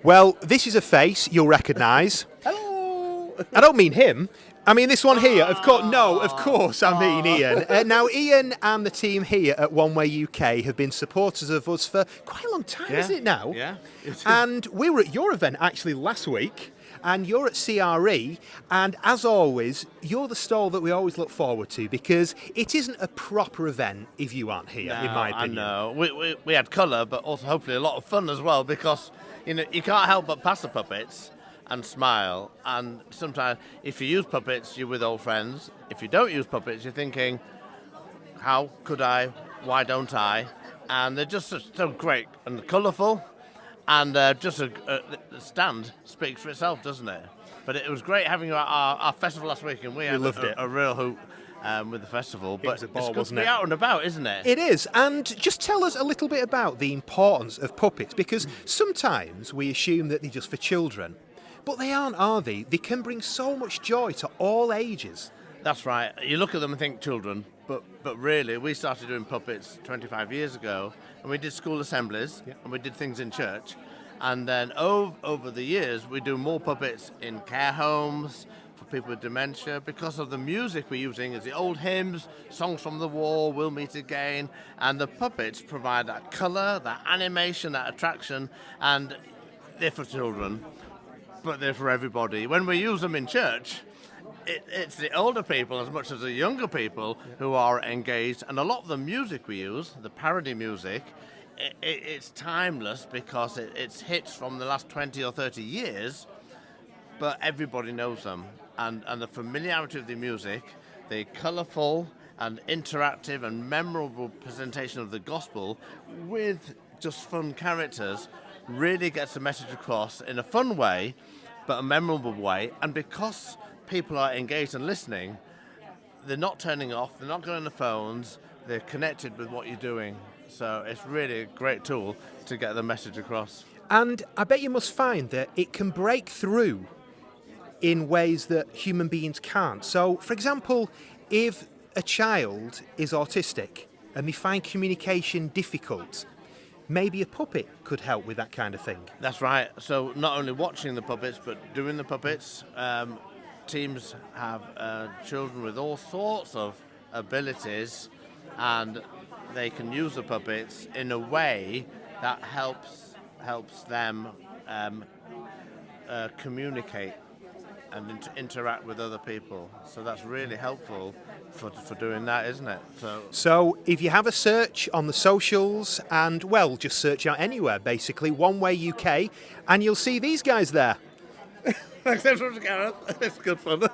Well, this is a face you'll recognise. Hello. I don't mean him. I mean this one here. Of course, no, of course I mean Ian. Now, Ian and the team here at One Way UK have been supporters of us for quite a long time, isn't it now? Yeah. And we were at your event actually last week, and you're at CRE, and as always, you're the stall that we always look forward to because it isn't a proper event if you aren't here, in my opinion. I know. We had colour, but also hopefully a lot of fun as well because you can't help but pass the puppets and smile. And sometimes if you use puppets, you're with old friends. If you don't use puppets, you're thinking, how could I? Why don't I? And they're just so great and colourful. And the stand speaks for itself, doesn't it? But it was great having you at our festival last week, and we had loved it. A real hoot with the festival. But was a ball, it's good wasn't to be it? out and about, isn't it? It is, and just tell us a little bit about the importance of puppets, because sometimes we assume that they're just for children, but they aren't, are they? They can bring so much joy to all ages. That's right. You look at them and think children, but really, we started doing puppets 25 years ago, and we did school assemblies, and we did things in church, and then over the years, we do more puppets in care homes for people with dementia because of the music we're using is the old hymns, songs from the war, We'll Meet Again, and the puppets provide that colour, that animation, that attraction, and they're for children, but they're for everybody. When we use them in church, it's the older people as much as the younger people who are engaged, and a lot of the music we use, the parody music, it's timeless because it's hits from the last 20 or 30 years, but everybody knows them, and the familiarity of the music, the colourful and interactive and memorable presentation of the gospel with just fun characters really gets the message across in a fun way, but a memorable way, and because people are engaged and listening, they're not turning off, they're not going on the phones, they're connected with what you're doing. So it's really a great tool to get the message across. And I bet you must find that it can break through in ways that human beings can't. So, for example, if a child is autistic and they find communication difficult, maybe a puppet could help with that kind of thing. That's right. So not only watching the puppets, but doing the puppets. Teams have children with all sorts of abilities, and they can use the puppets in a way that helps them communicate and interact with other people. So that's really helpful for doing that, isn't it? So if you have a search on the socials and, well, just search out anywhere, basically, One Way UK, and you'll see these guys there. Thanks so much, Gareth. It's good fun.